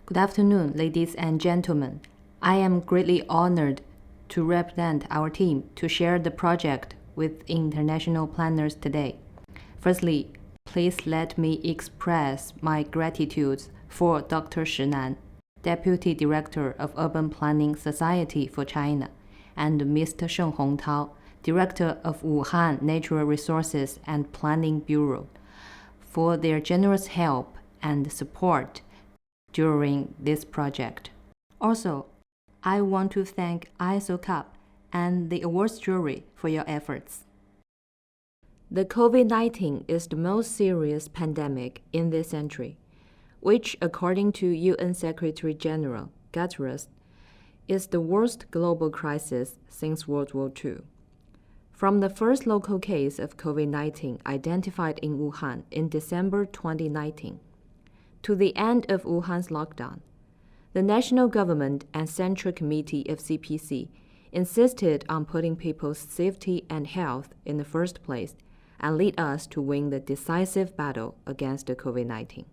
Good afternoon, ladies and gentlemen. I am greatly honored to represent our team to share the project with international planners today. Firstly, please let me express my gratitude for Dr. Shi Nan, Deputy Director of Urban Planning Society for China, and Mr. Sheng Hongtao, Director of Wuhan Natural Resources and Planning Bureau, for their generous help and support during this project. Also, I want to thank ISOCARP and the awards jury for your efforts. The COVID-19 is the most serious pandemic in this century, which, according to UN Secretary General Guterres, is the worst global crisis since World War II. From the first local case of COVID-19 identified in Wuhan in December 2019, to the end of Wuhan's lockdown, the national government and Central Committee of CPC insisted on putting people's safety and health in the first place and lead us to win the decisive battle against the COVID-19.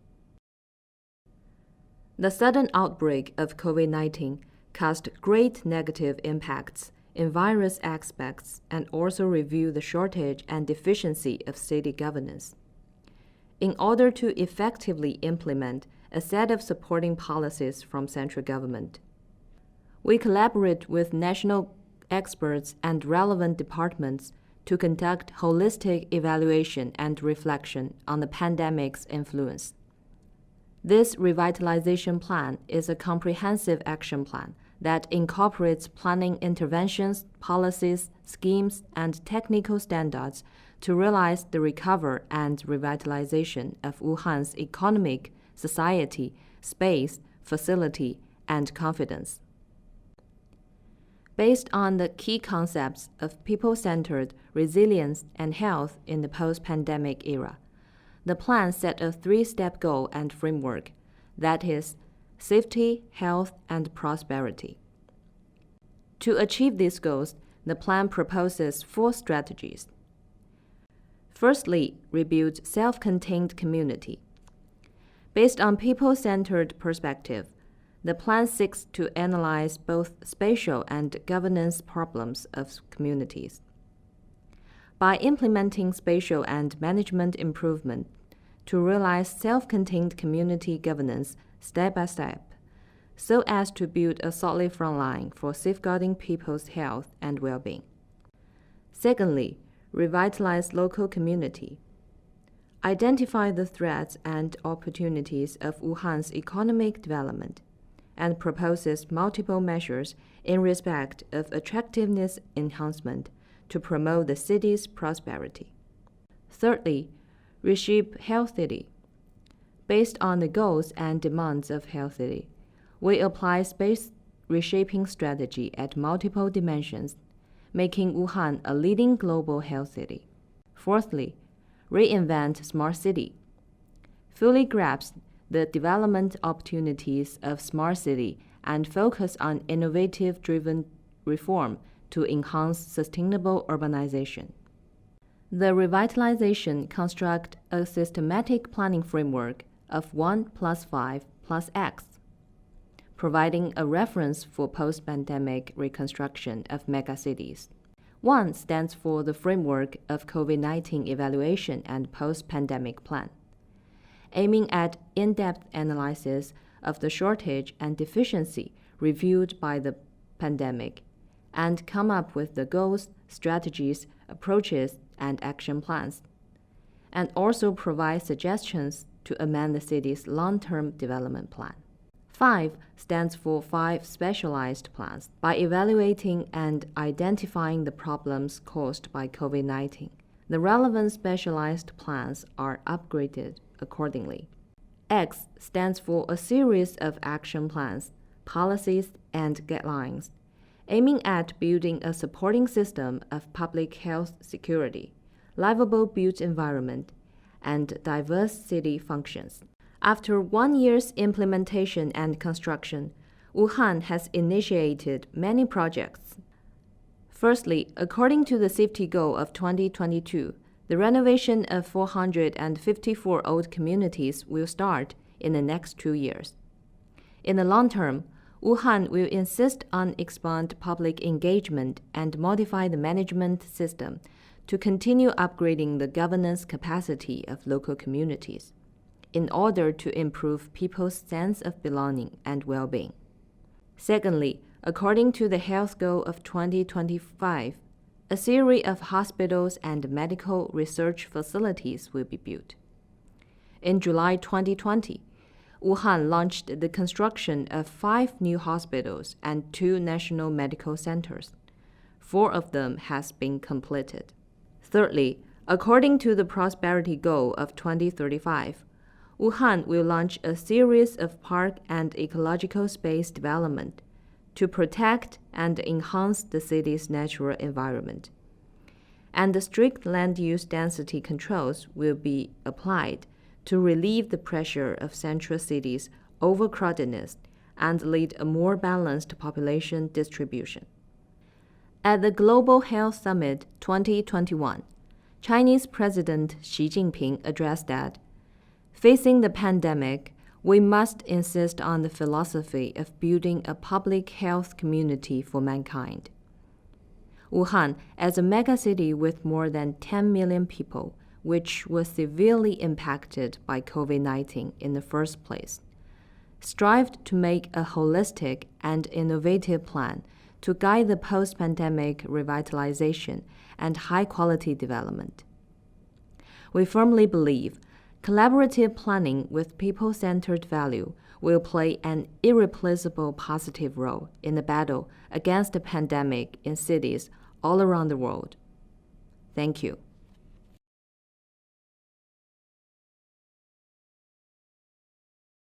The sudden outbreak of COVID-19 caused great negative impacts in various aspects and also revealed the shortage and deficiency of city governance. In order to effectively implement a set of supporting policies from central government, we collaborate with national experts and relevant departments to conduct holistic evaluation and reflection on the pandemic's influence. This revitalization plan is a comprehensive action plan that incorporates planning interventions, policies, schemes, and technical standards to realize the recovery and revitalization of Wuhan's economic, society, space, facility, and confidence. Based on the key concepts of people-centered resilience and health in the post-pandemic era, the plan set a three-step goal and framework, that is, safety, health, and prosperity. To achieve these goals, the plan proposes 4 strategies. Firstly, rebuild self-contained community. Based on people-centered perspective, the plan seeks to analyze both spatial and governance problems of communities. By implementing spatial and management improvement to realize self-contained community governance step by step, so as to build a solid front line for safeguarding people's health and well-being. Secondly, revitalize local community. Identify the threats and opportunities of Wuhan's economic development and proposes multiple measures in respect of attractiveness enhancement to promote the city's prosperity. Thirdly, reshape Health City. Based on the goals and demands of Health City, we apply space reshaping strategy at multiple dimensions, making Wuhan a leading global health city. Fourthly, reinvent Smart City. Fully grasp the development opportunities of Smart City and focus on innovative-driven reform to enhance sustainable urbanization. The revitalization constructs a systematic planning framework of 1+5+X, providing a reference for post-pandemic reconstruction of megacities. 1 stands for the framework of COVID-19 evaluation and post-pandemic plan, aiming at in-depth analysis of the shortage and deficiency revealed by the pandemic, and come up with the goals, strategies, approaches, and action plans, and also provide suggestions to amend the city's long-term development plan. 5 stands for 5 specialized plans. By evaluating and identifying the problems caused by COVID-19, the relevant specialized plans are upgraded accordingly. X stands for a series of action plans, policies, and guidelines, aiming at building a supporting system of public health security, livable built environment, and diverse city functions. After 1 year's implementation and construction, Wuhan has initiated many projects. Firstly, according to the safety goal of 2022, the renovation of 454 old communities will start in the next 2 years. In the long term, Wuhan will insist on expand public engagement and modify the management system to continue upgrading the governance capacity of local communities in order to improve people's sense of belonging and well-being. Secondly, according to the health goal of 2025, a series of hospitals and medical research facilities will be built. In July 2020, Wuhan launched the construction of 5 new hospitals and 2 national medical centers. 4 of them has been completed. Thirdly, according to the prosperity goal of 2035, Wuhan will launch a series of park and ecological space development to protect and enhance the city's natural environment. And the strict land use density controls will be applied to relieve the pressure of central cities' overcrowdedness and lead a more balanced population distribution. At the Global Health Summit 2021, Chinese President Xi Jinping addressed that, facing the pandemic, we must insist on the philosophy of building a public health community for mankind. Wuhan, as a megacity with more than 10 million people, which was severely impacted by COVID-19 in the first place, strived to make a holistic and innovative plan to guide the post-pandemic revitalization and high-quality development. We firmly believe collaborative planning with people-centered value will play an irreplaceable positive role in the battle against the pandemic in cities all around the world. Thank you.